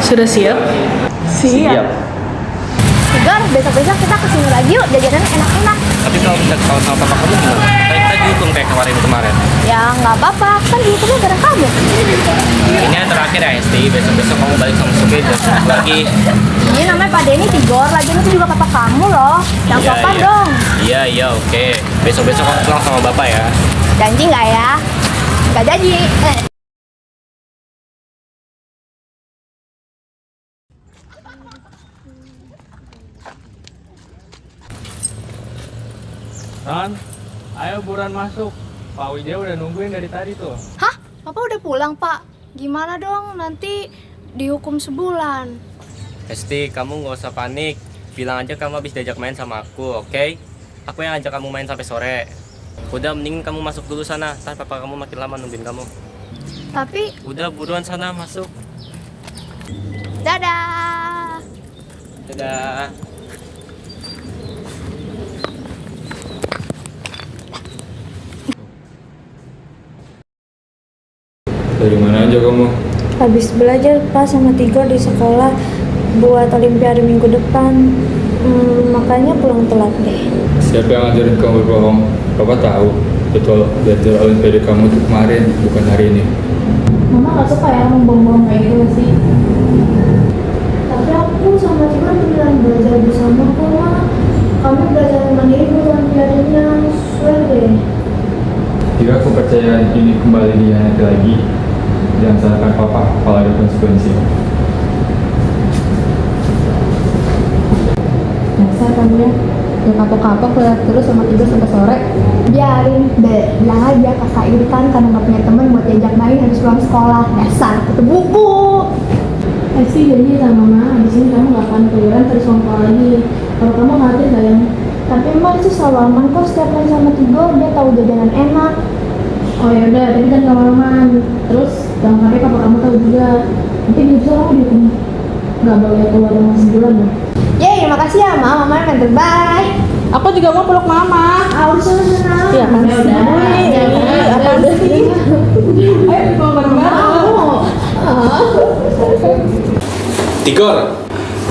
Sudah siap? Siap. Tigor, besok-besok kita kesini lagi yuk, jajanan enak-enak. Tapi kalau minta kalau sama papa kamu gimana? Kita dihukum kayak kemarin. Ya nggak apa-apa, kan dihukumnya gara kamu. Ini yang terakhir ya Esti, besok-besok kamu balik sama Suki dan lagi. Ini namanya Pak Denny Tigor, lagi itu juga papa kamu loh. Yang Iya, sopan iya. dong. Iya, oke. Besok-besok kamu pulang sama bapak ya. Janji nggak ya? Nggak janji. Ran, ayo buruan masuk. Pak Wijaya udah nungguin dari tadi tuh. Hah? Papa udah pulang, Pak? Gimana dong? Nanti dihukum sebulan. Esti, kamu nggak usah panik. Bilang aja kamu habis diajak main sama aku, oke? Aku yang ajak kamu main sampai sore. Udah, mending kamu masuk dulu sana. Ntar papa kamu makin lama nungguin kamu. Tapi, Udah, buruan sana masuk. dadah. Dadah. Dari mana aja kamu? Habis belajar pas sama Tigor di sekolah buat olimpiade minggu depan. Makanya pulang telat deh. Siapa yang ngajarin kamu berbohong? Papa tahu. Betul, belajar olimpiade kamu tuh kemarin, bukan hari ini. Mama gak suka ya ngomong-ngomong kayak gitu sih. Tapi aku sama Tigor beneran belajar bersama kok, Ma. Kamu belajar mandiri buat olimpiadenya, swear deh. Jika kepercayaan ini kembali dihianati lagi, jangan salahkan papa kalau ada konsekuensi. Dasar kamu ya, gak kapok-kapok lihat terus sama Tigor sampai sore. Biarin, bilang aja kakak Irfan karena nggak punya teman buat diajak main harus pulang sekolah. Dasar, tutup buku. Esti janji sama Mama, abis ini kamu gak akan keluyuran terus sekolah lagi. Kalau kamu khawatir gak ya? Tapi emang itu selalu aman kok setiap main sama Tigor, dia tahu jajanan enak. Oh ya udah, tapi kan kamu aman. Terus jangan sampai papa kamu tahu juga. Nanti bisa kamu dihukum nggak boleh keluar rumah sebulan loh. Yeay, makasih ya Mama yang terbaik. Aku juga mau peluk Mama. Udah sana. Ya kan udah. Apa sih? Ayo mau bareng-bareng. Tigor,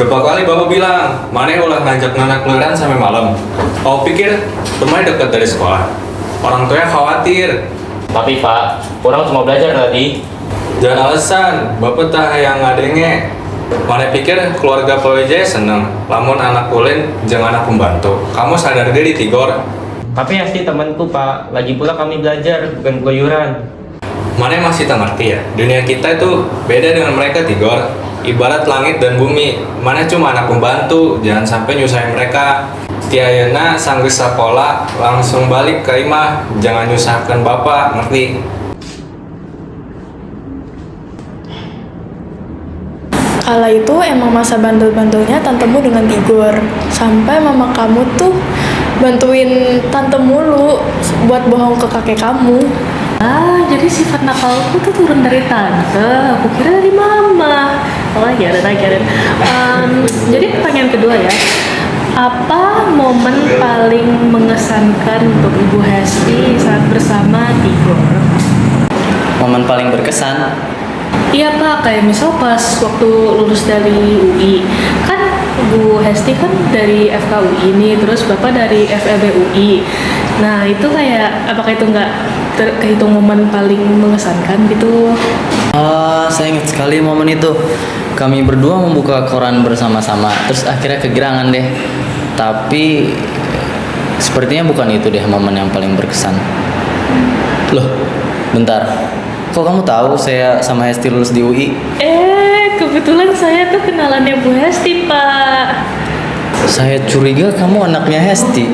berapa kali bapak bilang, Maneh ulah ngajak anak keluyuran sampai malam. Kau pikir rumahnya dekat dari sekolah? Orang tuanya khawatir. Tapi Pak, orang cuma belajar tadi. Jangan alasan, bapak tak yang ngadenge. Maneh pikir keluarga Pak Wijaya seneng, lamun anak ulin jangan anak pembantu. Kamu sadar diri Tigor. Tapi Esti temanku Pak, lagi pula kami belajar, bukan keluyuran. Maneh masih tak ngerti ya, dunia kita itu beda dengan mereka Tigor. Ibarat langit dan bumi, Maneh cuma anak pembantu, jangan sampai nyusahin mereka. Tiayana sanggeus sakola langsung balik ke imah, jangan nyusahkan bapak, ngerti? Kala itu emang masa bandel-bandelnya tantemu dengan Tigor. Sampai mama kamu tuh bantuin tante mulu buat bohong ke kakek kamu. Ah, jadi sifat nakalku tuh turun dari tante. Aku kira dari mama. Oh, get it. Jadi pertanyaan kedua ya. Apa momen paling mengesankan untuk Ibu Hesti saat bersama Tigor? Momen paling berkesan? Iya Pak, kayak misal pas waktu lulus dari UI. Kan Bu Hesti kan dari FKUI ini, terus Bapak dari FEB UI. Nah, itu kayak, apakah itu nggak kehitung momen paling mengesankan gitu? Saya ingat sekali momen itu. Kami berdua membuka koran bersama-sama, terus akhirnya kegirangan deh. Tapi sepertinya bukan itu deh momen yang paling berkesan. Loh, bentar. Kok kamu tahu saya sama Hesti lulus di UI? Kebetulan saya tuh kenalannya Bu Hesti, Pak. Saya curiga kamu anaknya Hesti.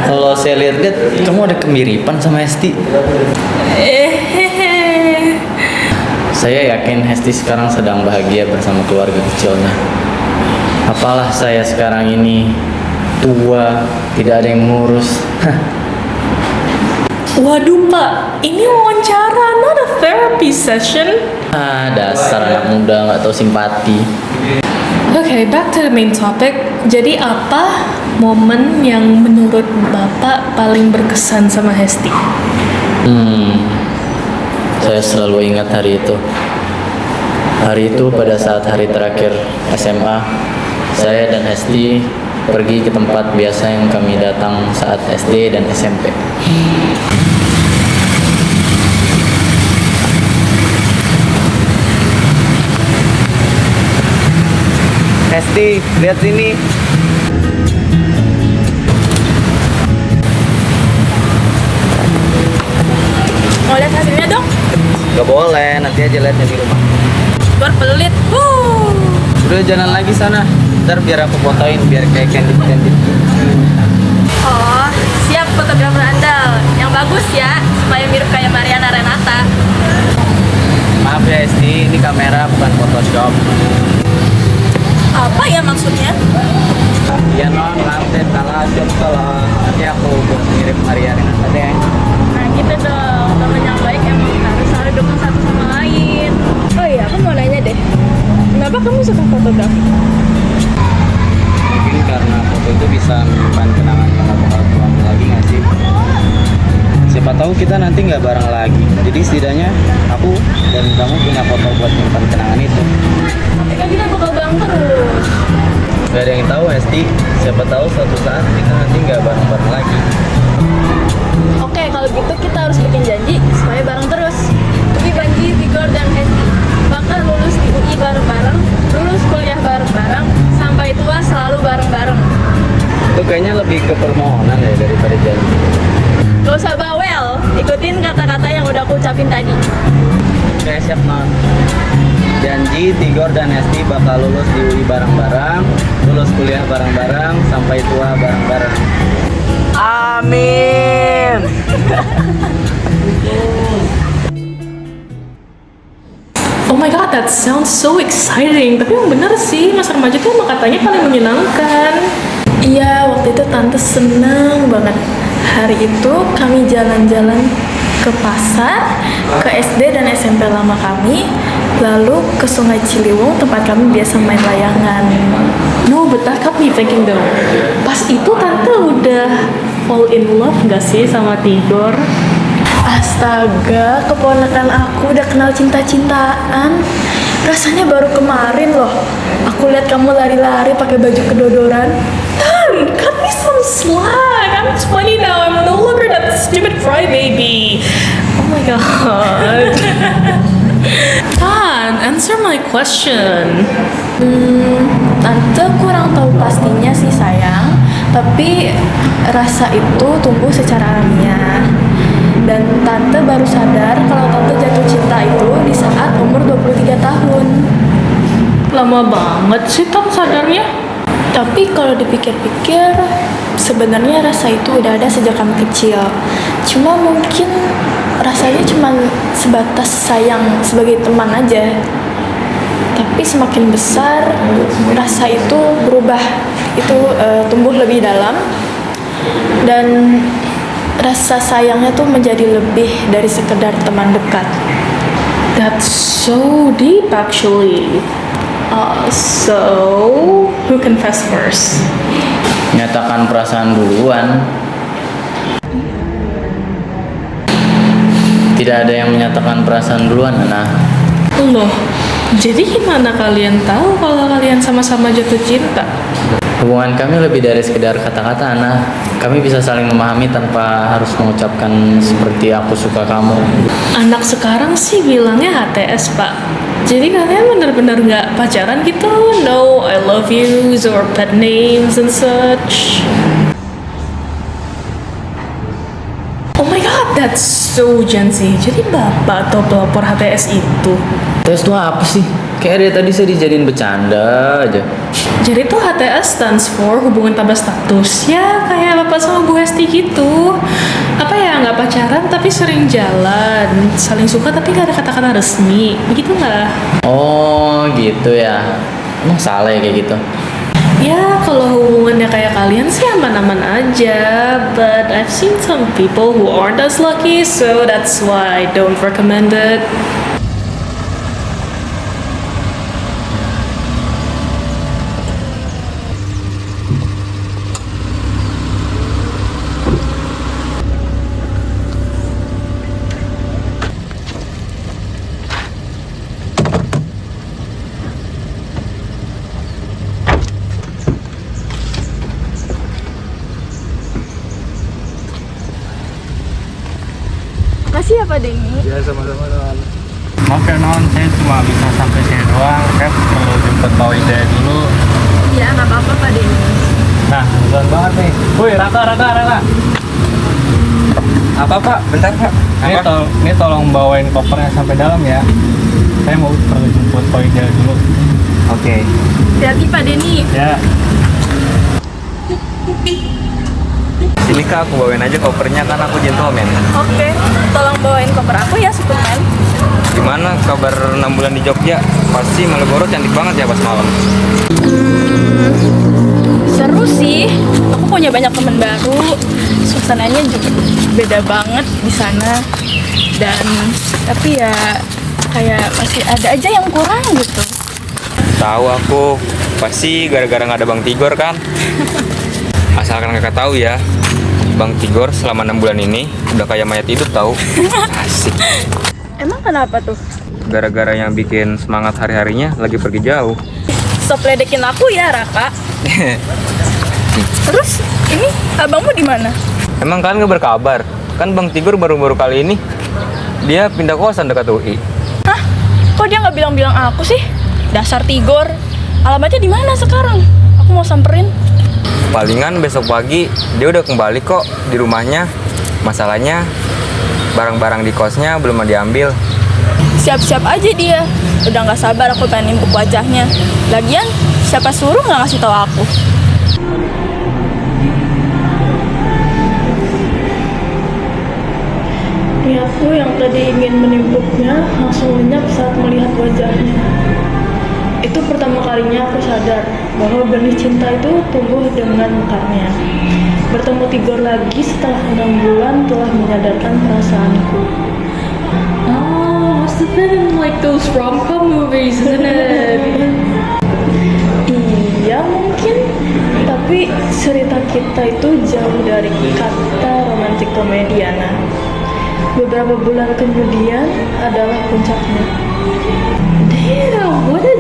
Kalau saya lihat-lihat, kamu ada kemiripan sama Hesti. Saya yakin Hesti sekarang sedang bahagia bersama keluarga kecilnya. Apalah saya sekarang ini tua, tidak ada yang ngurus. Waduh Pak, ini wawancara, not a therapy session. Dasar anak muda nggak tahu simpati. Okay, back to the main topic. Jadi apa momen yang menurut Bapak paling berkesan sama Hesti? Saya selalu ingat hari itu. Hari itu pada saat hari terakhir SMA, saya dan Hesti pergi ke tempat biasa yang kami datang saat SD dan SMP. Hesti, lihat sini. Mau lihat hasilnya dong? Gak boleh, nanti aja lihatnya di rumah. Tigor pelit. Udah jalan lagi sana. Ntar biar aku fotoin biar kayak candid. Oh, siap fotografer andal. Yang bagus ya, supaya mirip kayak Mariana Renata. Maaf ya Hesti, ini kamera bukan Photoshop. Apa ya maksudnya? Iya non, maaf deh salah job kalau nanti aku buat mirip Maria Renata deh. Nah gitu dong, temen yang baik emang harus saling dukung satu sama lain. Oh iya, aku mau nanya deh, kenapa kamu suka fotografi? Mungkin karena foto itu bisa menyimpan kenangan yang gak bakal pulang lagi nggak sih? Siapa tahu kita nanti nggak bareng lagi. Jadi setidaknya aku dan kamu punya foto buat menyimpan kenangan itu. Tapi kan kita bakal bareng terus. Gak ada yang tahu Hesti. Siapa tahu suatu saat kita nanti nggak bareng-bareng lagi. Oke, kalau gitu kita harus bikin janji supaya bareng terus. Tapi janji Tigor dan Hesti bakal lulus di UI bareng-bareng, lulus kuliah bareng-bareng, sampai tua selalu bareng-bareng. Itu kayaknya lebih ke permohonan ya daripada janji. Gak usah bawel, ikutin kata-kata yang udah aku ucapin tadi. Oke, siap non. Janji Tigor dan Hesti bakal lulus di UI bareng-bareng, lulus kuliah bareng-bareng, sampai tua bareng-bareng. Amin. Oh my god, that sounds so exciting. Tapi yang bener sih, masa remaja tuh emang katanya paling menyenangkan. Iya, waktu itu tante senang banget. Hari itu kami jalan-jalan ke pasar, ke SD dan SMP lama kami, lalu ke Sungai Ciliwung tempat kami biasa main layangan. No, but that got me thinking though. Pas itu tante udah fall in love gak sih sama Tigor? Astaga, keponakan aku udah kenal cinta-cintaan. Rasanya baru kemarin loh. Aku lihat kamu lari-lari pakai baju kedodoran. Tan, cut me some slack. I'm 20 now. I'm no longer that stupid crybaby. Oh my god. Tan, answer my question. Tante kurang tahu pastinya sih sayang, tapi rasa itu tumbuh secara alamiah. Dan tante baru sadar kalau tante jatuh cinta itu di saat umur 23 tahun. Lama banget sih Tan sadarnya. Tapi kalau dipikir-pikir, sebenarnya rasa itu udah ada sejak kami kecil. Cuma mungkin rasanya cuma sebatas sayang sebagai teman aja. Tapi semakin besar, rasa itu berubah, itu tumbuh lebih dalam. Dan rasa sayangnya tuh menjadi lebih dari sekedar teman dekat. That's so deep actually. So, who confess first? Nyatakan perasaan duluan. Tidak ada yang menyatakan perasaan duluan, Ana. Loh, jadi gimana kalian tahu kalau kalian sama-sama jatuh cinta? Hubungan kami lebih dari sekedar kata-kata, Ana. Kami bisa saling memahami tanpa harus mengucapkan seperti aku suka kamu. Anak sekarang sih bilangnya HTS, Pak. Jadi kalian benar-benar nggak pacaran gitu? No, I love yous or pet names and such. Oh my god, that's so Gen Z. Jadi bapak atau pelopor HTS itu? Tes itu apa sih? Kayak dari tadi saya dijadiin bercanda aja. Jadi tuh HTS stands for hubungan tanpa status. Ya kayak bapak sama Bu Hesti gitu. Apa ya, nggak pacaran tapi sering jalan, saling suka tapi nggak ada kata-kata resmi. Begitu nggak? Oh gitu ya. Emang salah ya kayak gitu? Ya kalau hubungannya kayak kalian sih aman-aman aja. But I've seen some people who aren't as lucky, so that's why I don't recommend it. Makasih ya Pak Denny. Ya sama-sama non. Maaf ya non, saya cuma bisa sampai sini doang. Saya perlu jemput Pak Wijaya dulu. Iya, nggak apa-apa Pak Denny. Nah, kebetulan banget nih. Woi, Raka. Apa Pak? Bentar Pak. Ini tolong bawain kopernya sampai dalam ya. Saya mau perlu jemput Pak Wijaya dulu. Oke. Hati-hati Pak Denny. Ya. Sini Kak, aku bawain aja kopernya kan aku gentleman. Oke, tolong bawain koper aku ya Superman. Gimana kabar 6 bulan di Jogja? Pasti Malioboro cantik banget ya pas malam. Seru sih. Aku punya banyak teman baru. Suasananya juga beda banget di sana. Dan tapi ya kayak masih ada aja yang kurang gitu. Tahu aku, pasti gara-gara nggak ada Bang Tigor kan? Asalkan kakak tahu ya, Bang Tigor selama 6 bulan ini udah kayak mayat hidup tahu. Asik. Emang kenapa tuh? Gara-gara yang bikin semangat hari-harinya lagi pergi jauh. Stop ledekin aku ya Raka. Terus ini abangmu di mana? Emang kalian nggak berkabar? Kan Bang Tigor baru-baru kali ini dia pindah kosan dekat UI. Hah? Kok dia nggak bilang-bilang aku sih? Dasar Tigor. Alamatnya di mana sekarang? Aku mau samperin. Palingan besok pagi dia udah kembali kok di rumahnya. Masalahnya barang-barang di kosnya belum diambil. Siap-siap aja dia. Udah nggak sabar aku pengen nimpuk wajahnya. Lagian siapa suruh nggak ngasih tahu aku? Niatku yang tadi ingin menimpuknya langsung lenyap saat melihat wajahnya. Itu pertama kalinya aku sadar bahwa benih cinta itu tumbuh dengan mekarnya. Bertemu Tigor lagi setelah 6 bulan telah menyadarkan perasaanku. Oh, must have been in like those rom-com movies, isn't it? Iya mungkin, tapi cerita kita itu jauh dari kata romantik komediana. Beberapa bulan kemudian adalah puncaknya. Damn, what a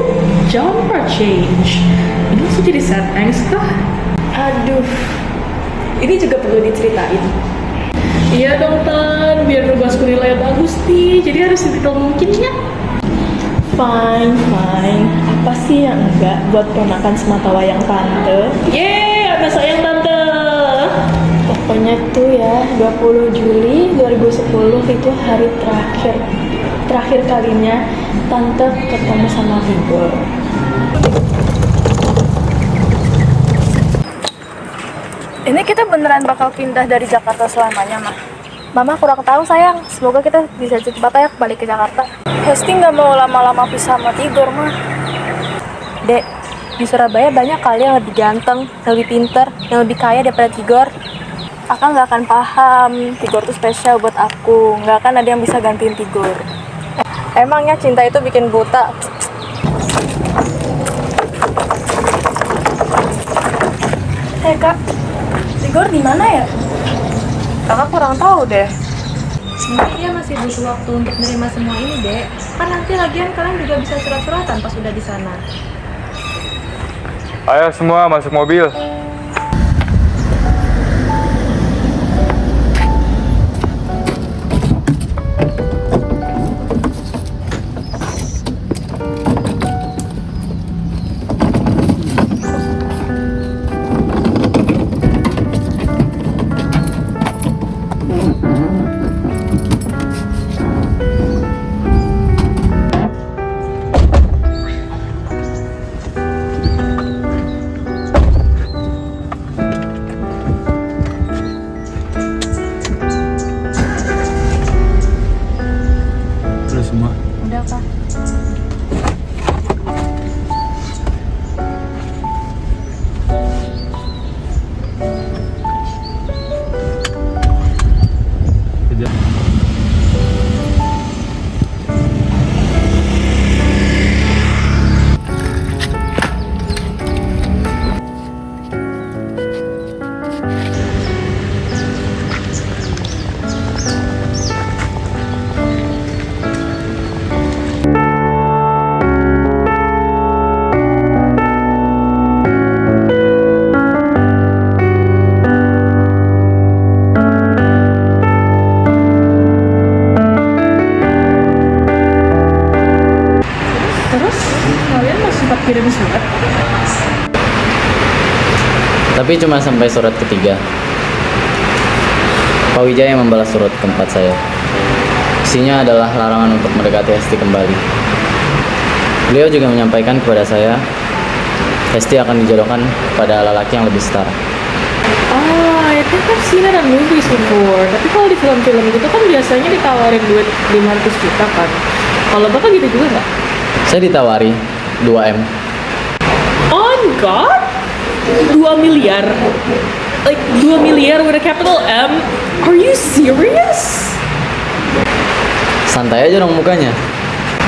genre change. Ini langsung jadi sad angst kah? Aduh, ini juga perlu diceritain. Iya dong Tan, biar ngebahas nilai bagus nih, jadi harus detail mungkin ya. Fine. Apa sih yang enggak buat ponakan semata wayang tante? Yeay, anak sayang tante. Pokoknya tuh ya, 20 Juli 2010 itu hari terakhir kalinya tante ketemu sama Tigor. Ini kita beneran bakal pindah dari Jakarta selamanya, Mah. Mama kurang tahu sayang, semoga kita bisa cepat ya balik ke Jakarta. Hesti nggak mau lama-lama pisah sama Tigor, Mah. Dek, di Surabaya banyak kali yang lebih ganteng, lebih pinter, yang lebih kaya daripada Tigor. Akang nggak akan paham, Tigor tuh spesial buat aku. Nggak akan ada yang bisa gantiin Tigor. Emangnya cinta itu bikin buta? Hei kak, Tigor di mana ya? Kakak kurang tahu deh. Mungkin dia masih butuh waktu untuk menerima semua ini, Dek. Kan nanti lagian kalian juga bisa surat-suratan pas udah di sana. Ayo semua masuk mobil. Tapi cuma sampai surat ketiga. Pak Wijaya membalas surat keempat saya. Isinya adalah larangan untuk mendekati Hesti kembali. Beliau juga menyampaikan kepada saya, Hesti akan dijodohkan kepada lelaki yang lebih setara. I think I've seen it on movies before. Tapi kalau di film-film gitu kan biasanya ditawarin duit 500 juta kan. Kalau Bapak gitu juga nggak? Saya ditawari 2M. Oh God, 2 miliar? Like 2 miliar with a capital M? Are you serious? Santai aja dong mukanya.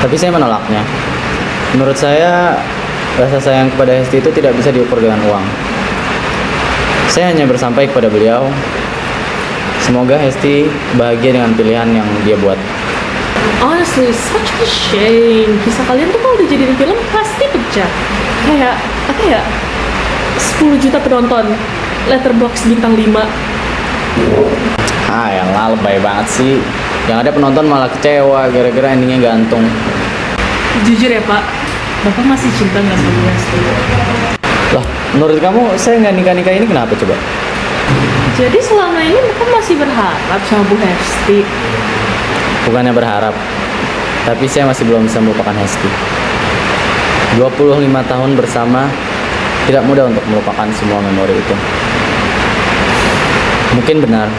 Tapi saya menolaknya. Menurut saya, rasa sayang kepada Hesti itu tidak bisa diukur dengan uang. Saya hanya bersampai kepada beliau, semoga Hesti bahagia dengan pilihan yang dia buat. Honestly, such a shame. Kisah kalian tuh kalau dijadiin film pasti pecah. Kayak, apa ya, 10 juta penonton, Letterboxd bintang 5. Yang lebay banget sih. Yang ada penonton malah kecewa gara-gara endingnya gantung. Jujur ya Pak, Bapak masih cinta nggak sama Hesti? Lah, menurut kamu saya nggak nikah-nikah ini kenapa coba? Jadi selama ini Bapak masih berharap sama Bu Hesti? Bukannya berharap, tapi saya masih belum bisa melupakan Hesti. 25 tahun bersama, tidak mudah untuk melupakan semua memori itu. Mungkin benar,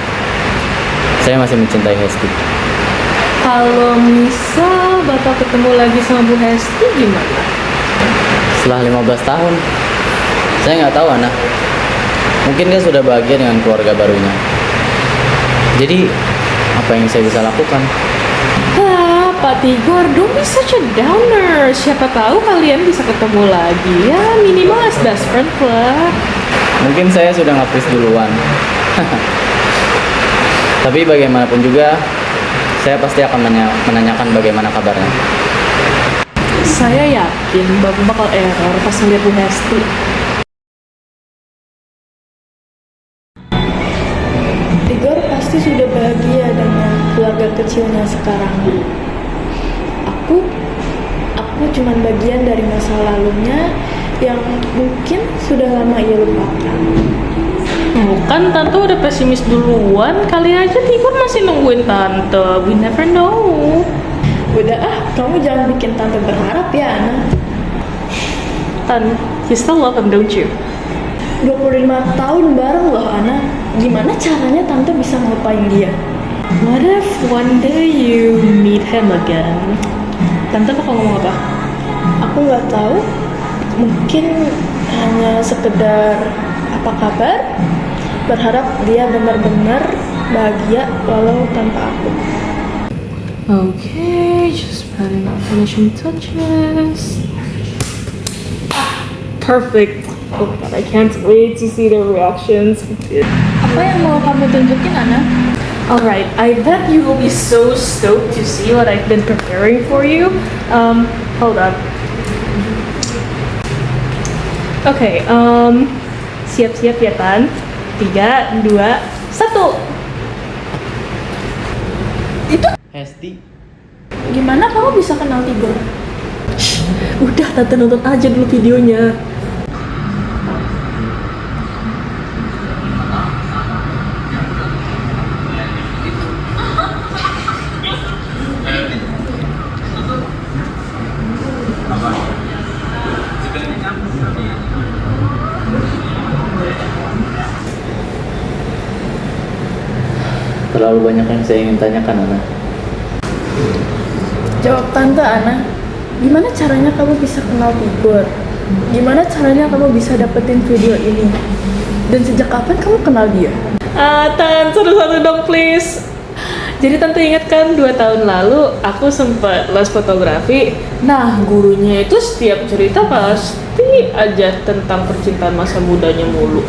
saya masih mencintai Hesti. Kalau misal Bapak ketemu lagi sama Bu Hesti gimana? Setelah 15 tahun, saya nggak tahu Ana. Mungkin dia sudah bahagia dengan keluarga barunya. Jadi, apa yang saya bisa lakukan? Pak Tigor, don't be such a downer. Siapa tahu kalian bisa ketemu lagi. Ya, minimal as best friend lah. Mungkin saya sudah ngapris duluan. Tapi bagaimanapun juga, saya pasti akan menanyakan bagaimana kabarnya. Saya yakin Bapak bakal error pas ngeliat Bu Hesti. Tigor pasti sudah bahagia dengan keluarga kecilnya sekarang. Aku cuman bagian dari masa lalunya yang mungkin sudah lama ia lupakan. Bukan, Tante udah pesimis duluan. Kali aja Tigor masih nungguin Tante. We never know. Udah kamu jangan bikin Tante berharap ya, Ana. Tan, you still love him, don't you? 25 tahun bareng loh, Ana. Gimana caranya Tante bisa ngelupain dia? What if one day you meet him again? Tante bakal ngomong apa? Aku nggak tahu. Mungkin hanya sekedar apa kabar? Berharap dia benar-benar bahagia walau tanpa aku. Okay, just putting finishing touches. Perfect. Oh God, I can't wait to see their reactions. Apa yang mau kamu tunjukin, Ana? Alright, I bet you will be so stoked to see what I've been preparing for you. Hold on. Okay, siap-siap ya Tan. 3, 2, 1. Itu Hesti, gimana kamu bisa kenal Tigor? Udah, Tante nonton aja dulu videonya. terlalu banyak yang saya ingin tanyakan, Ana. Jawab Tante, Ana. Gimana caranya kamu bisa kenal Tigor? Gimana caranya kamu bisa dapetin video ini? Dan sejak kapan kamu kenal dia? Tan, satu-satu dong please. Jadi Tante ingat kan 2 tahun lalu aku sempat les fotografi. Nah, gurunya itu setiap cerita pasti aja tentang percintaan masa mudanya mulu.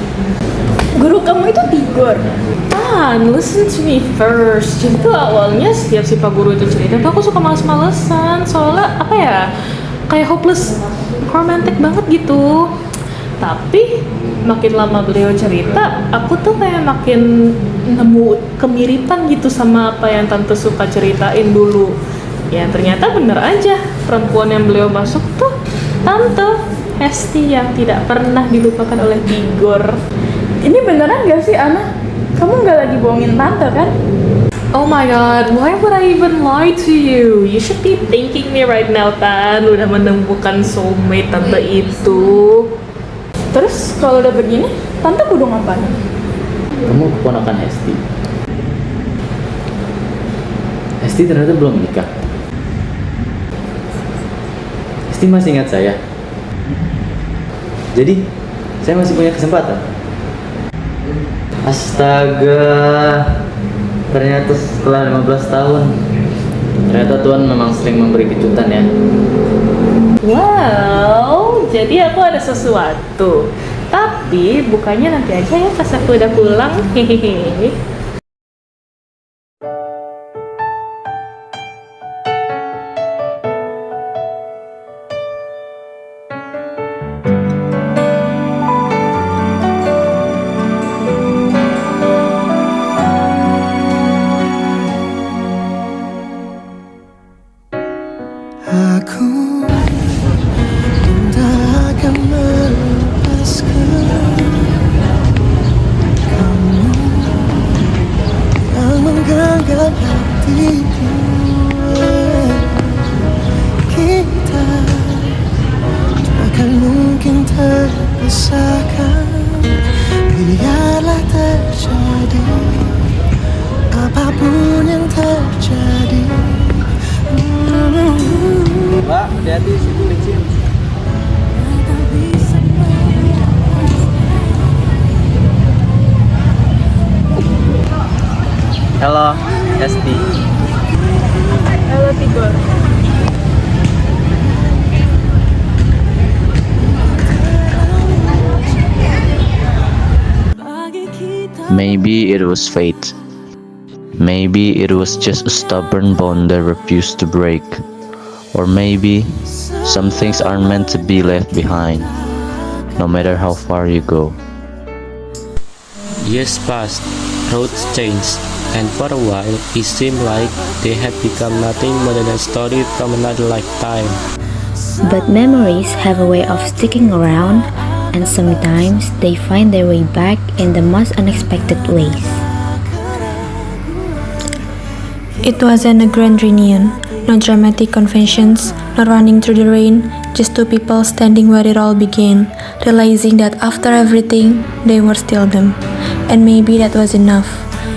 Guru kamu itu Tigor? Tan, listen to me first. Jadi tuh awalnya setiap si Pak Guru itu cerita tuh aku suka males-malesan. Soalnya apa ya, kayak hopeless romantic banget gitu. Tapi makin lama beliau cerita, aku tuh kayak makin nemu kemiripan gitu sama apa yang Tante suka ceritain dulu. Ya ternyata bener aja, perempuan yang beliau masuk tuh Tante Hesti yang tidak pernah dilupakan oleh Tigor. Ini beneran gak sih, Ana? Kamu gak lagi bohongin tante kan? Oh my god, why would I even lie to you? You should be thanking me right now, Tan. Udah menemukan soulmate tante itu. Terus kalau udah begini, tante kudu ngapain? Kamu keponakan Hesti. Hesti ternyata belum menikah. Hesti masih ingat saya. Jadi, saya masih punya kesempatan. Astaga. Ternyata setelah 15 tahun, ternyata Tuhan memang sering memberi kejutan ya. Wow, jadi aku ada sesuatu. Tapi bukannya nanti aja ya pas aku udah pulang. Hehehe. Aku tak akan melepaskan kamu yang menggenggam hatiku. Kita takkan mungkin terpisahkan. Biarlah terjadi apapun yang terjadi. Mbak, hati-hati situ licin. Halo, Hesti. Halo, Tigor. Maybe it was fate. Maybe it was just a stubborn bond that refused to break. Or maybe some things aren't meant to be left behind, no matter how far you go. Years passed, roads changed, and for a while it seemed like they had become nothing more than a story from another lifetime. But memories have a way of sticking around, and sometimes they find their way back in the most unexpected ways. It wasn't a grand reunion, no dramatic conventions, no running through the rain, just two people standing where it all began, realizing that after everything, they were still them. And maybe that was enough.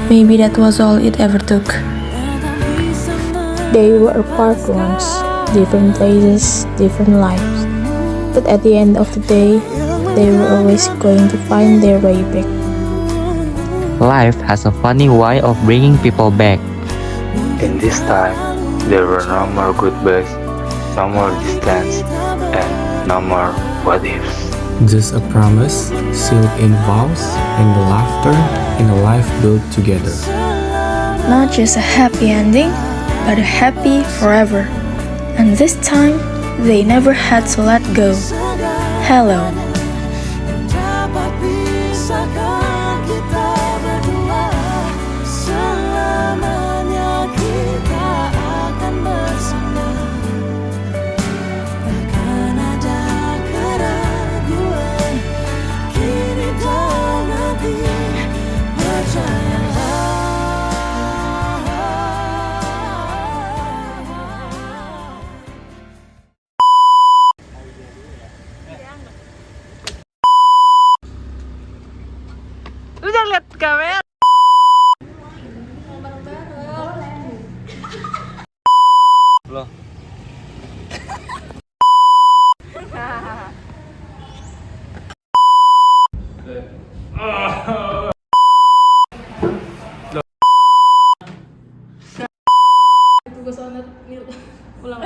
Maybe that was all it ever took. They were apart once, different places, different lives. But at the end of the day, they were always going to find their way back. Life has a funny way of bringing people back. In this time, there were no more goodbyes, no more distance, and no more what ifs. Just a promise, sealed in vows, and the laughter in a life built together. Not just a happy ending, but a happy forever. And this time, they never had to let go. Hello. Lu jangan lihat kamera. Gue soalnya ulang